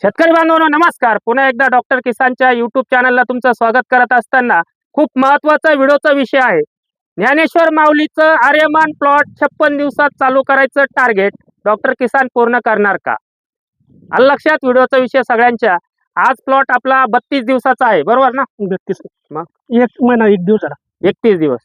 शेतकरी बांधवांनो नमस्कार. पुन्हा एकदा डॉक्टर किसानच्या यूट्यूब चॅनलला तुमचं स्वागत करत असताना खूप महत्त्वाचा व्हिडिओचा विषय आहे. ज्ञानेश्वर माऊलीचं आर्यमान प्लॉट 56 दिवसात चालू करायचं टार्गेट डॉक्टर किसान पूर्ण करणार का? आलं लक्षात व्हिडिओचा विषय सगळ्यांच्या. आज प्लॉट आपला 32 दिवसाचा आहे, बरोबर ना? 32 मग 1 महिना 1 दिवस झाला. 31 दिवस.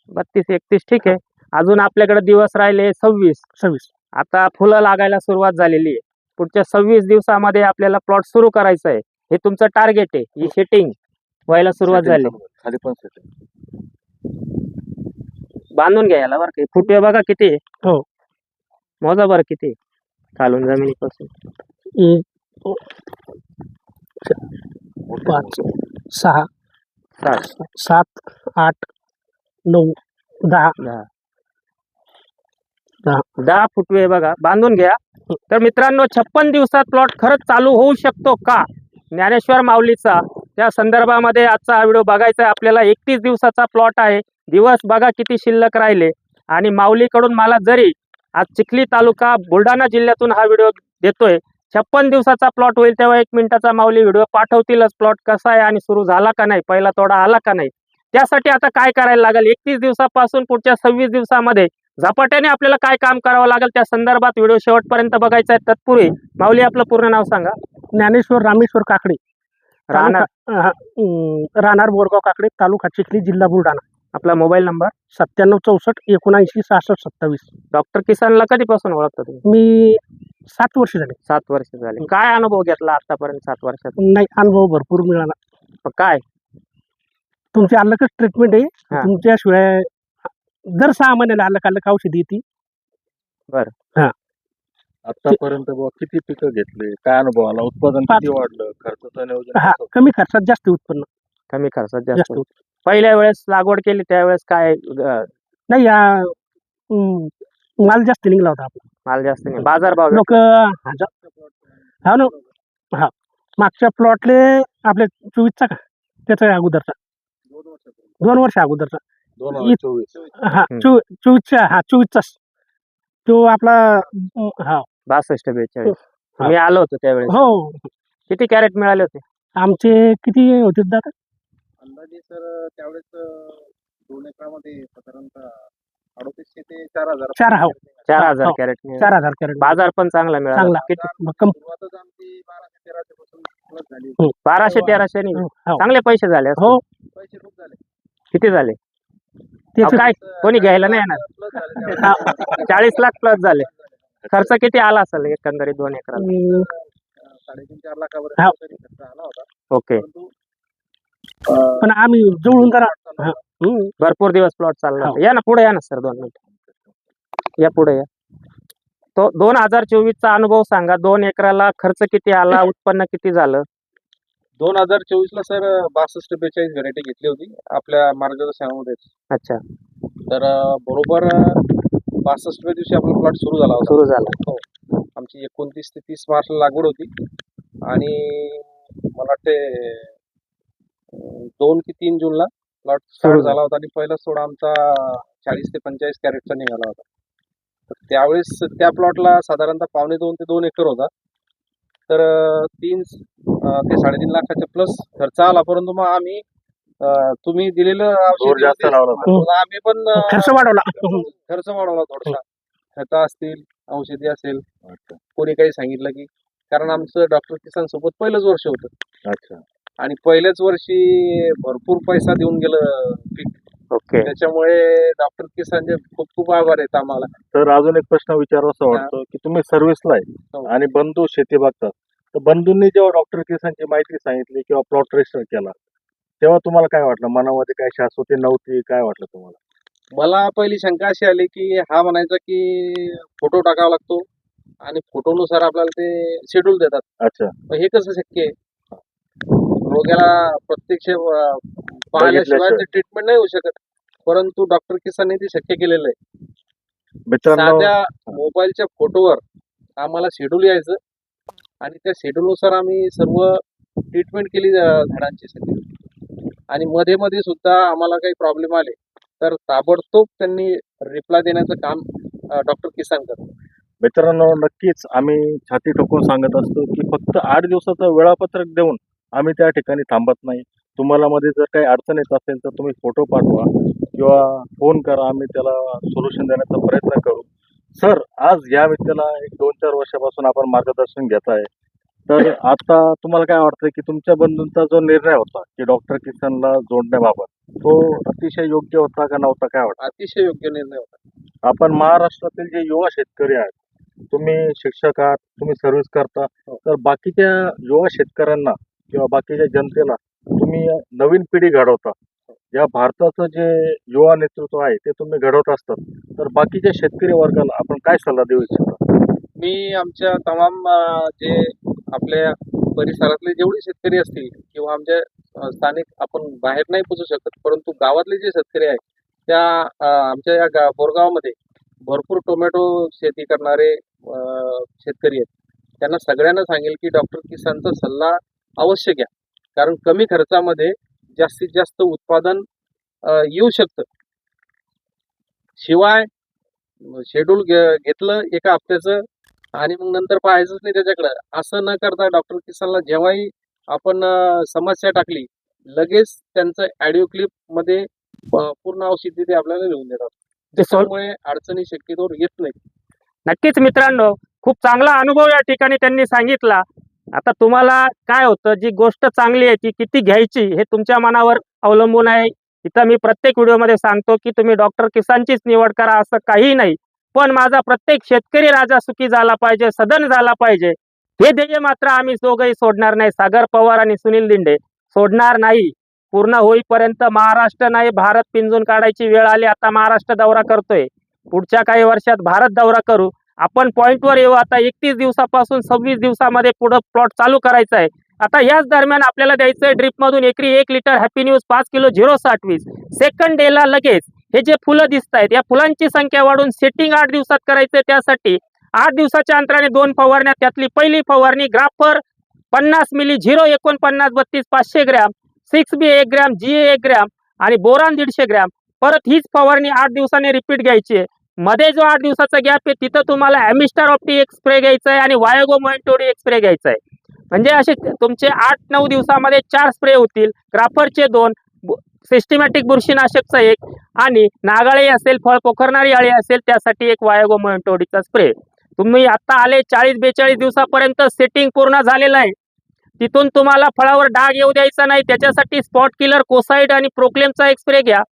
32-31 ठीक आहे. अजून आपल्याकडे दिवस राहिले 26. आता फुलं लागायला सुरुवात झालेली आहे. पुढच्या 26 दिवसामध्ये आपल्याला प्लॉट सुरू करायचा आहे. हे तुमचं टार्गेट आहे. ही सेटिंग व्हायला सुरुवात झाली. खाली पण सेटिंग बांधून घ्यायला बरं का. फुटे बघा किती आहे. हो. मोजा बरं किती आहे. खालून जमिनीपासून 5 6 7 7 8 9 10 10 फुटवे बघा. बांधून घ्या. तर मित्रांनो 56 दिवसात प्लॉट खरंच चालू होऊ शकतो का? ज्ञानेश्वर माऊलीचा त्या संदर्भामध्ये आजचा हा व्हिडिओ बघायचा आहे आपल्याला. 31 दिवसाचा प्लॉट आहे. दिवस बघा किती शिल्लक राहिले. आणि माऊलीकडून मला जरी आज चिखली तालुका बुलढाणा जिल्ह्यातून हा व्हिडिओ देतोय, 56 दिवसाचा प्लॉट होईल तेव्हा 1 मिनिटाचा माऊली व्हिडिओ पाठवतीलच. प्लॉट कसा आहे आणि सुरू झाला का नाही, पहिला तोडा आला का नाही. त्यासाठी आता काय करायला लागेल, 31 दिवसापासून पुढच्या 26 दिवसामध्ये झपाट्याने आपल्याला काय काम करावं लागेल त्या संदर्भात व्हिडिओ शेवटपर्यंत बघायचा आहे. तत्पूर्वी माऊली आपलं पूर्ण नाव सांगा. ज्ञानेश्वर रामेश्वर काकडे, राहणार राहणार बोरगाव काकडे, तालुका चिखली, जिल्हा बुलढाणा. आपला मोबाईल नंबर 97 64 79 66 27. डॉक्टर किसानला कधीपासून ओळखता तुम्ही? मी 7 वर्ष झाले. 7 वर्ष झाले. काय अनुभव घेतला आतापर्यंत 7 वर्षात? नाही, अनुभव भरपूर मिळाला. मग काय तुमची अलगच ट्रीटमेंट आहे. हा. तुमच्याशिवाय दर 6 महिन्याला अलग औषधी येते. आतापर्यंत बुवा किती पिकं घेतले, काय अनुभव आला, उत्पादन 5. किती वाढलं, खर्चाचं नियोजन हा, कसं? कमी खर्चात जास्त उत्पन्न. कमी खर्चात जास्त जास्त? उत्पन्न. पहिल्या वेळेस लागवड केली त्यावेळेस काय नाही, माल जास्त निघला होता आपला. माल जास्त नाही, बाजारभाव लोक हा ना. हा, मागच्या प्लॉटले आपल्या 24चा का त्याचा अगोदरचा 2 वर्ष अगोदरचा 2024 हा 24चा 24चा तो आपला. हा 62-42. हा. मी आलो होतो त्यावेळेस. हो. किती कॅरेट मिळाले होते? आमचे किती होते दादा? अंदाजे सर त्यावेळेस 2 एकरामध्ये साधारणतः 3800 ते 4000 4 हो 4000 हो. कॅरेट मिळाले. 4000 कॅरेट बाजार पण चांगला मिळाला. चांगला. किती? सुरुवातच आमची 1200-1300 पासून प्लस झाली. 1200-1300 नाही, हो. चांगले पैसे झाले असतील. हो, पैसे खूप झाले. किती झाले? त्याचे काय कोणी घ्यायला नाही येणार. प्लस झाले. 40 लाख प्लस झाले. खर्च किती आला असेल एकंदरीत 2 एकराला? 3.5-4 लाखापर्यंत हो. तरी खर्च आला होता. ओके. परंतु पण आम्ही जवळून करा. भरपूर दिवस प्लॉट चालला हो. होता. या ना पुढे, या ना सर 2 मिनिट या पुढे या. तो 2024चा अनुभव सांगा. 2 एकराला खर्च किती आला, उत्पन्न किती झालं? 2024 ला सर 62-42 व्हरायटी घेतली होती आपल्या मार्गदर्शनामध्ये. अच्छा, तर बरोबर 65व्या दिवशी आपला प्लॉट सुरू झाला होता. सुरू झाला. हो. आमची 29 ते 30 मार्चला लागवड होती आणि मला वाटते 2 की 3 जूनला प्लॉट सुरू स्टार्ट झाला होता आणि पहिला सोडा आमचा 40 ते 45 कॅरेटचा निघाला होता. तर त्यावेळेस त्या प्लॉटला साधारणतः 2.25 ते 2 एकर होता. तर 3 ते 3.5 लाखाच्या प्लस खर्च आला. परंतु मग आम्ही तुम्ही दिलेलं औषध जास्त लावलं. मग आम्ही पण खर्च वाढवला. खर्च वाढवला थोडासा. खत असतील, औषधी असेल, कोणी काही सांगितलं की, कारण आमचं डॉक्टर किसान सोबत पहिलंच वर्ष होतं. अच्छा. आणि पहिल्याच वर्षी भरपूर पैसा देऊन गेलं पीक. ओके. त्याच्यामुळे डॉक्टर किसानचे खूप खूप आभार आहेत आम्हाला. तर अजून एक प्रश्न विचारावासा वाटतो की तुम्ही सर्व्हिसला हो. आहे आणि बंधू शेती बघतात, तर बंधूंनी जेव्हा डॉक्टर किसानची माहिती सांगितली किंवा प्लॉट रजिस्टर केला तेव्हा तुम्हाला काय वाटलं? मनामध्ये काय शाश्वती नव्हती, काय वाटलं तुम्हाला? मला पहिली शंका अशी आली की हा म्हणायचा की फोटो टाकावा लागतो आणि फोटोनुसार आपल्याला ते शेड्यूल देतात. अच्छा. मग हे कसं शक्य आहे? रोग्याला प्रत्यक्ष पाहिल्याशिवाय ट्रीटमेंट नाही होऊ शकत. परंतु डॉक्टर किसानने ते शक्य केलेलं आहे. मित्रांनो, साध्या मोबाईलच्या फोटोवर आम्हाला शेड्यूल यायचं आणि त्या शेड्यूलनुसार आम्ही सर्व ट्रीटमेंट केली झाडांची सगळी. आणि मध्ये मध्ये सुद्धा आम्हाला काही प्रॉब्लेम आले तर ताबडतोब त्यांनी रिप्लाय देण्याचं काम डॉक्टर किसान करतात. मित्रांनो, नक्कीच आम्ही छाती ठोकून सांगत असतो की फक्त 8 दिवसाचं वेळापत्रक देऊन आम्ही त्या ठिकाणी थांबत नाही. तुम्हाला मध्ये जर काही अडचण येत असेल तर तुम्ही फोटो पाठवा किंवा फोन करा, आम्ही त्याला सोल्युशन देण्याचा प्रयत्न करू. सर, आज या व्यक्तीला एक 2-4 वर्षापासून आपण मार्गदर्शन घेत आहे. तर आता तुम्हाला काय वाटतं की तुमच्या बंधूंचा जो निर्णय होता की डॉक्टर किसनला जोडण्याबाबत, तो अतिशय योग्य होता का नव्हता, काय वाटतं? अतिशय योग्य निर्णय होता. आपण महाराष्ट्रातील जे युवा शेतकरी आहेत, तुम्ही शिक्षक आहात, तुम्ही सर्व्हिस करता, तर बाकीच्या युवा शेतकऱ्यांना किंवा बाकीच्या जनतेला तुम्ही नवीन पिढी घडवता. या भारताचं जे युवा नेतृत्व आहे ते तुम्ही घडवत असतात. तर बाकीच्या शेतकरी वर्गाला आपण काय सल्ला देऊ इच्छिता? मी आमच्या तमाम जे आपल्या परिसरातले जेवढे शेतकरी असतील किंवा आमच्या स्थानिक, आपण बाहेर नाही पोचू शकत, परंतु गावातले जे शेतकरी आहेत त्या आमच्या या बोरगावामध्ये भरपूर टोमॅटो शेती करणारे शेतकरी आहेत. त्यांना सगळ्यांना सांगेल की डॉक्टर किसानचा सल्ला अवश्य घ्या, कारण कमी खर्चामध्ये जास्तीत जास्त उत्पादन येऊ शकतं. शिवाय शेड्यूल घेतलं एका हप्त्याचं आणि मग नंतर पाहायचंच नाही त्याच्याकडं, असं न करता डॉक्टर किसानला जेव्हाही आपण समस्या टाकली, लगेच त्यांचं ऑडिओ क्लिप मध्ये पूर्ण औषधी ते आपल्याला लिहून देतात. त्यामुळे अडचणी शक्यतो येत नाही. नक्कीच मित्रांनो, खूप चांगला अनुभव या ठिकाणी त्यांनी सांगितला. आता तुम्हाला काय होतं, जी गोष्ट चांगली आहे ती किती घ्यायची हे तुमच्या मनावर अवलंबून आहे. इथं मी प्रत्येक व्हिडिओमध्ये सांगतो की तुम्ही डॉक्टर किसानचीच निवड करा, असं काही नाही. पण माझा प्रत्येक शेतकरी राजा सुखी झाला पाहिजे, सदन झाला पाहिजे, हे ध्येय मात्र आम्ही दोघंही सोडणार नाही. सागर पवार आणि सुनील दिंडे सोडणार नाही. पूर्ण होईपर्यंत महाराष्ट्र नाही भारत पिंजून काढायची वेळ आली. आता महाराष्ट्र दौरा करतोय, पुढच्या काही वर्षात भारत दौरा करू. आपण पॉइंटवर येऊ. आता 31 दिवसापासून 26 दिवसामध्ये पुढे प्लॉट चालू करायचा आहे. आता याच दरम्यान आपल्याला द्यायचंय ड्रिपमधून एकरी 1 litre happy news 5 kilo 06020. Second डेला लगेच हे जे फुलं दिसत आहेत, या फुलांची संख्या वाढून सेटिंग 8 दिवसात करायचंय. त्यासाठी 8 दिवसाच्या अंतराने 2 फवारण्या. त्यातली पहिली फवारणी ग्राफर 50 मिली 04932 500 gram, 6B 1 gram, GA 1 gram आणि बोरान 150 ग्रॅम. परत हीच फवारणी 8 दिवसांनी रिपीट घ्यायची आहे. मध्ये जो 8 दिवसाचा गॅप आहे तिथं तुम्हाला ॲमिस्टार ऑप्टी एक स्प्रे घ्यायचा आहे आणि वायोगो मोएंटोडी एक स्प्रे घ्यायचा आहे. म्हणजे असे तुमचे 8-9 दिवसामध्ये 4 स्प्रे होतील. ग्राफरचे 2, सिस्टमॅटिक बुरशीनाशकचा 1 आणि नागाळी असेल, फळ पोखरणारी अळी असेल त्यासाठी एक वायोगो मोएंटोडीचा स्प्रे. तुम्ही आता आले 40-42 दिवसापर्यंत सेटिंग पूर्ण झालेलं आहे. तिथून तुम्हाला फळावर डाग येऊ द्यायचा नाही. त्याच्यासाठी स्पॉट किलर, कोसाइड आणि प्रोक्लेमचा एक स्प्रे घ्या.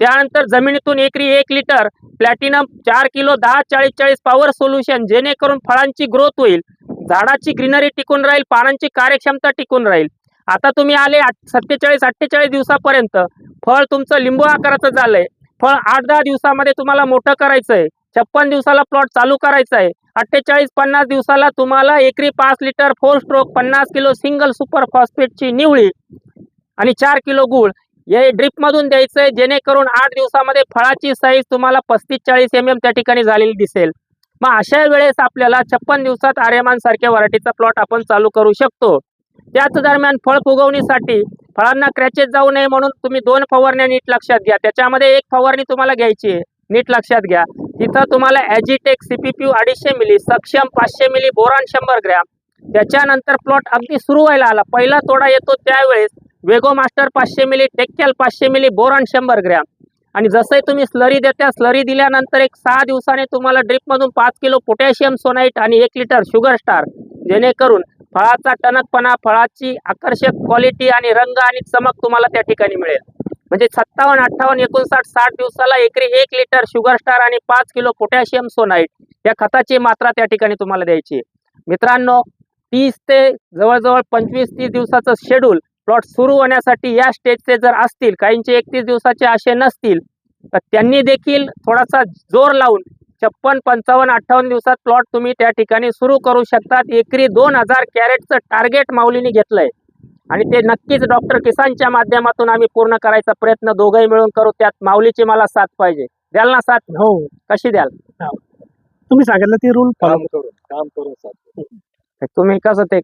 त्यानंतर जमिनीतून एकरी 1 litre platinum 4 kilo 10-40-40 power solution, जेणेकरून फळांची ग्रोथ होईल, झाडाची ग्रीनरी टिकून राहील, पानांची कार्यक्षमता टिकून राहील. आता तुम्ही आले 47-48 दिवसापर्यंत फळ तुमचं लिंबू आकाराचं झालंय. फळ 8-10 दिवसामध्ये तुम्हाला मोठं करायचंय. 56 दिवसाला प्लॉट चालू करायचा आहे. 48-50 दिवसाला तुम्हाला एकरी 5 litre 4 stroke 50 kilo single super फॉस्फेटची निवळी आणि 4 किलो गुळ हे ड्रिप मधून द्यायचंय, जेणेकरून 8 दिवसामध्ये फळाची साईज तुम्हाला 35-40 mm त्या ठिकाणी झालेली दिसेल. मग अशा वेळेस आपल्याला 56 दिवसात आर्यमान सारख्या व्हरायटीचा प्लॉट आपण चालू करू शकतो. त्याच दरम्यान फळ फुगवणीसाठी फळांना क्रॅचेस जाऊ नये म्हणून तुम्ही 2 फवारण्या नीट लक्षात घ्या. त्याच्यामध्ये एक फवारणी तुम्हाला घ्यायची आहे, नीट लक्षात घ्या. तिथं तुम्हाला ॲजिटेक CPP 250 मिली, सक्षम 500 मिली, बोरान 100 ग्रॅम. त्याच्यानंतर प्लॉट अगदी सुरू व्हायला आला, पहिला तोडा येतो त्यावेळेस वेगो मास्टर 500 मिली, टेक्कॅल 500 मिली, बोरान 100 ग्रॅम. आणि जसंही तुम्ही स्लरी देत्या, स्लरी दिल्यानंतर एक 6 दिवसाने तुम्हाला ड्रिपमधून 5 किलो पोटॅशियम सोनाईट आणि 1 लिटर शुगर स्टार, जेणेकरून फळाचा टणकपणा, फळाची आकर्षक क्वालिटी आणि रंग आणि चमक तुम्हाला त्या ठिकाणी मिळेल. म्हणजे 57, 58, 59, 60 दिवसाला एकरी 1 लिटर शुगर स्टार आणि 5 किलो पोटॅशियम सोनाईट या खताची मात्रा त्या ठिकाणी तुम्हाला द्यायची आहे. मित्रांनो, 30 ते जवळजवळ 25-30 दिवसाचं शेड्यूल प्लॉट सुरू होण्यासाठी या स्टेजचे जर असतील, काहींचे 31 दिवसाचे असे नसतील, तर त्यांनी देखील थोडासा जोर लावून 56, 55, 58 दिवसात प्लॉट तुम्ही त्या ठिकाणी सुरू करू शकतात. एकरी 2000 कॅरेटचं टार्गेट माऊलीने घेतलंय आणि ते नक्कीच डॉक्टर किसानच्या माध्यमातून आम्ही पूर्ण करायचा प्रयत्न दोघंही मिळून करू. त्यात माऊलीची मला साथ पाहिजे. द्याल ना साथ? हो, कशी द्याल? तुम्ही सांगितलं ते रूल फॉलो काम करून साथ. तुम्ही कसं ते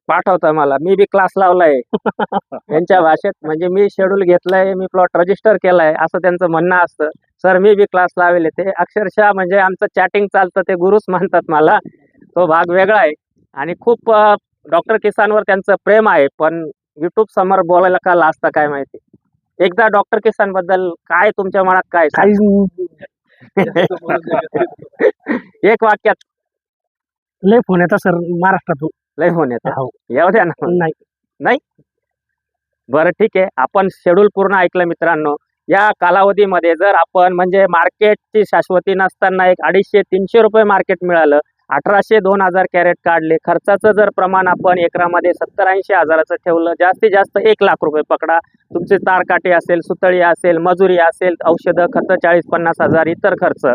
पाठवता मला, मी बी क्लास लावलाय त्यांच्या भाषेत. म्हणजे मी शेड्यूल घेतलाय, मी प्लॉट रजिस्टर केलाय असं त्यांचं म्हणणं असतं. सर मी बी क्लास लावले ते अक्षरशः म्हणजे आमचं चॅटिंग चालतं ते गुरुच म्हणतात मला. तो भाग वेगळा आहे आणि खूप डॉक्टर किसानवर त्यांचं प्रेम आहे, पण युट्यूब समोर बोलायला का लाजता काय माहिती. एकदा डॉक्टर किसान बद्दल काय तुमच्या मनात काय काही एक वाक्यात लय फोन येतात सर महाराष्ट्रातून. लय होऊन येतं. हो. येऊ द्या ना. नाही बरं ठीक आहे, आपण शेड्यूल पूर्ण ऐकलं मित्रांनो. या कालावधीमध्ये जर आपण म्हणजे मार्केटची शाश्वती नसताना एक 250-300 रुपये मार्केट मिळालं, 1800-2000 कॅरेट काढले, खर्चाचं जर प्रमाण आपण एकरामध्ये 70-80 हजाराचं ठेवलं, जास्तीत जास्त 1 लाख रुपये पकडा. तुमचे तारकाटे असेल, सुतळी असेल, मजुरी असेल, औषधं, खतं 40-50 हजार, इतर खर्च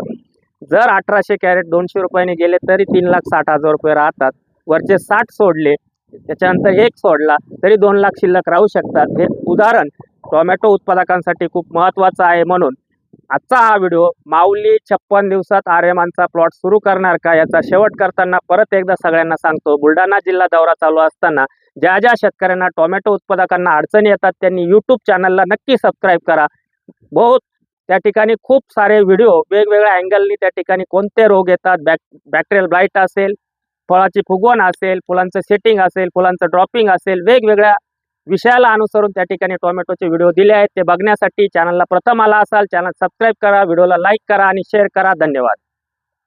जर 1800 कॅरेट 200 रुपयाने गेले तरी 3,60,000 रुपये राहतात. वरचे 60 सोडले, त्याच्यानंतर 1 सोडला तरी 2 लाख शिल्लक राहू शकतात. हे उदाहरण टोमॅटो उत्पादकांसाठी खूप महत्त्वाचं आहे. म्हणून आजचा हा व्हिडिओ माऊली 56 दिवसात आर्यमानचा प्लॉट सुरू करणार का याचा शेवट करताना परत एकदा सगळ्यांना सांगतो, बुलढाणा जिल्हा दौरा चालू असताना ज्या ज्या शेतकऱ्यांना टोमॅटो उत्पादकांना अडचणी येतात त्यांनी यूट्यूब चॅनलला नक्की सबस्क्राईब करा. बहुत त्या ठिकाणी खूप सारे व्हिडिओ वेगवेगळ्या अँगलनी त्या ठिकाणी कोणते रोग येतात, बॅक्टेरियल ब्लाइट असेल, फळाची फुगवण असेल, फुलांचं सेटिंग असेल, फुलांचं ड्रॉपिंग असेल, वेगवेगळ्या विषयाला अनुसरून त्या ठिकाणी टोमॅटोचे व्हिडिओ दिले आहेत. ते बघण्यासाठी चॅनलला प्रथम आला असाल चॅनल सबस्क्राईब करा, व्हिडिओला लाईक करा आणि शेअर करा. धन्यवाद.